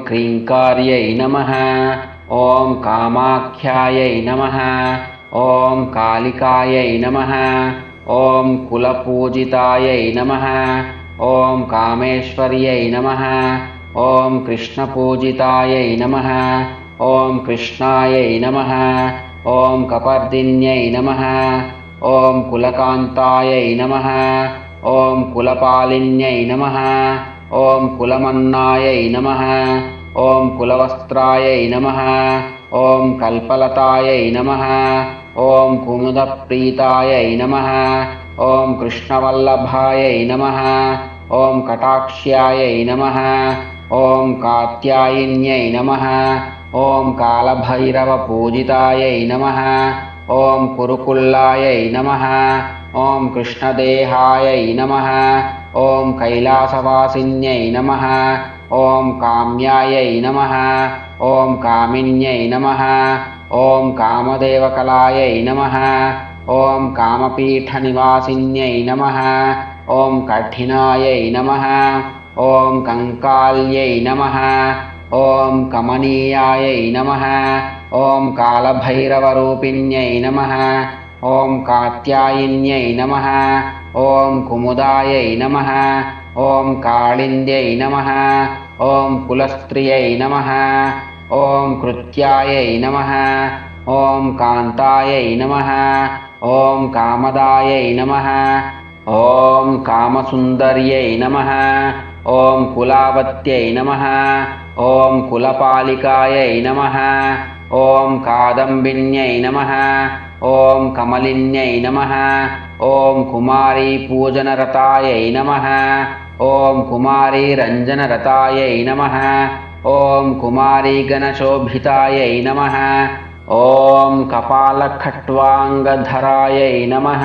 क्रीङ्कार्यै नमः। ॐ कामाख्यायै नमः। ॐ कालिकायै नमः। ॐ कुलपूजितायै नमः। ॐ कामेश्वर्यै नमः। ॐ कृष्णपूजितायै नमः। ॐ कृष्णायै नमः। ॐ कपर्दिन्यै नमः। ॐ कुलकान्तायै नमः। ॐ कुलपालिन्यै नमः। ॐ कुलमन्नायै नमः। ॐ कुलवस्त्रायै नमः। ॐ कल्पलतायै नमः। ॐ कुमुदप्रीतायै नमः। ॐ कृष्णवल्लभायै नमः। ॐ कटाक्ष्यायै नमः। ॐ कात्यायिन्यै नमः। ॐ कालभैरवपूजितायै नमः। ॐ कुरुकुल्लायै नमः। ॐ कृष्णदेहायै नमः। ॐ कैलासवासिन्यै नमः। ॐ काम्यायै नमः। ॐ कामिन्यै नमः। ॐ कामदेवकलायै नमः। ॐ कामपीठनिवासिन्यै नमः। ॐ कठिनायै नमः। ॐ कंकाल्यै नमः। ॐ कमनीयायै नमः। ॐ कालभैरवरूपिण्यै नमः। ॐ कात्यायिन्यै नमः। ॐ कुमुदायै नमः। ॐ काळिन्द्यै नमः। ॐ कुलस्त्रियै नमः। ॐ कृत्यायै नमः। ॐ कान्तायै नमः। ॐ कामदायै नमः। ॐ कामसुन्दर्यै नमः। ॐ कुलावत्यै नमः। ॐ कुलपालिकायै नमः। ॐ कादम्बिन्यै नमः। ॐ कमलिन्यै नमः। ॐ कुमारीपूजनरतायै नमः। ॐ कुमारीरञ्जनरतायै नमः। ॐ कुमारीगणशोभितायै नमः। ॐ कपालखट्वाङ्गधरायै नमः।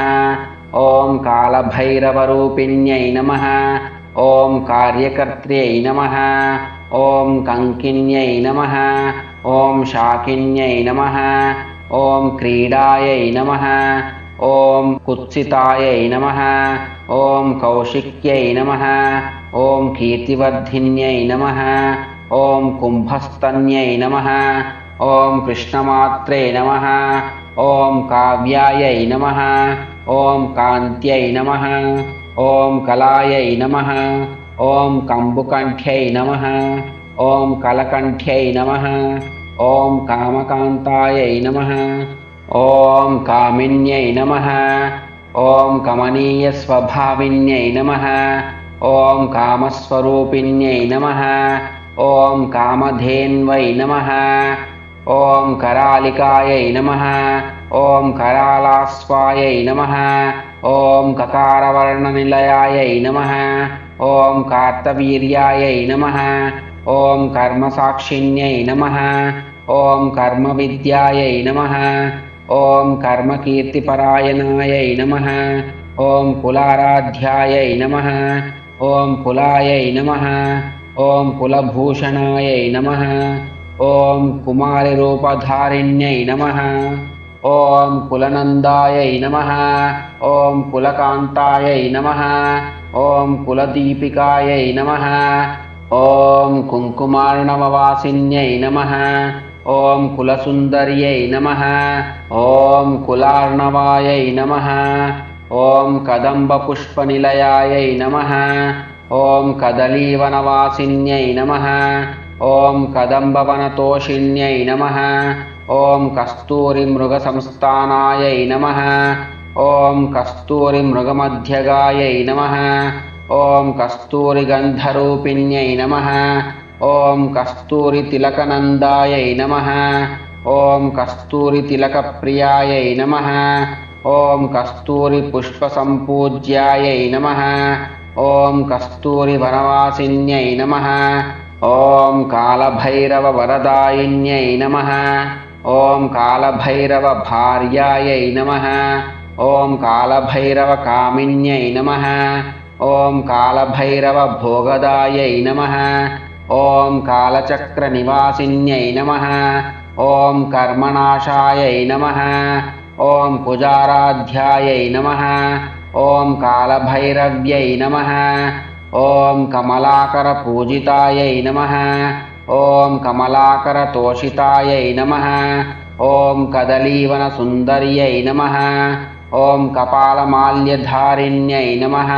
ॐ कालभैरवरूपिण्यै नमः। ॐ कार्यकर्त्र्यै नमः। ॐ कंकिन्यै नमः। ॐ शाकिन्यै नमः। ॐ क्रीडायै नमः। ॐ कुत्सितायै नमः। ॐ कौशिक्यै नमः। ॐ कीर्तिवर्धिन्यै नमः। ॐ कुम्भस्तन्यै नमः। ॐ कृष्णमात्रे नमः। ॐ काव्यायै नमः। ॐ कान्त्यै नमः। ॐ कलायै नमः। ॐ कम्बुकण्ठ्यै नमः। ॐ कलकण्ठ्यै नमः। ॐ कामकान्तायै नमः। ॐ कामिन्यै नमः। ॐ कमनीयस्वभाविन्यै नमः। ॐ कामस्वरूपिण्यै नमः। ॐ कामधेन्वै नमः। ॐ करालिकायै नमः। ॐ करालास्वायै नमः। ॐ ककारवर्णनिलयायै नमः। ॐ कार्तवीर्यायै नमः। ॐ कर्मसाक्षिण्यै नमः। ॐ कर्मविद्यायै नमः। ॐ कर्मकीर्तिपरायणायै नमः। ॐ कुलाराध्यायै नमः। ॐ कुलायै नमः। ॐ कुलभूषणायै नमः। ॐ कुमारिरूपधारिण्यै नमः। ॐ कुलनन्दायै नमः। ॐ कुलकान्तायै नमः। ॐ कुलदीपिकायै नमः। ॐ कुङ्कुमार्णववासिन्यै नमः। ॐ कुलसुन्दर्यै नमः। ॐ कुलार्णवायै नमः। ॐ कदम्बपुष्पनिलयायै नमः। ॐ कदलीवनवासिन्यै नमः। ॐ कदम्बवनतोषिण्यै नमः। ॐ कस्तूरिमृगसंस्थानायै नमः। ॐ कस्तूरिमृगमध्यगायै नमः। ॐ कस्तूरिगन्धरूपिण्यै नमः। ॐ कस्तूरितिलकनन्दायै नमः। ॐ कस्तूरितिलकप्रियायै नमः। ॐ कस्तूरिपुष्पसम्पूज्यायै नमः। ॐ कस्तूरिवनवासिन्यै नमः। ॐ कालभैरववरदायिन्यै नमः। ॐ कालभैरवभार्यायै नमः। ॐ कालभैरवकामिन्यै नमः। ॐ कालभैरवभोगदायै नमः। ॐ कालचक्रनिवासिन्यै नमः। ॐ कर्मनाशायै नमः। ॐ कुजाराध्यायै नमः। ॐ कालभैरव्यै नमः। ॐ कमलाकरपूजितायै नमः। ॐ कमलाकरतोषितायै नमः ॐ कदलीवनसुन्दर्यै नमः ॐ कपालमाल्यधारिण्यै नमः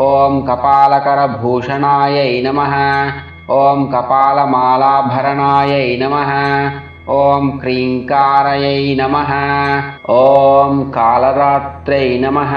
ॐ कपालकरभूषणायै नमः ॐ कपालमालाभरणायै नमः ॐ क्रीङ्कारयै नमः ॐ कालरात्र्यै नमः।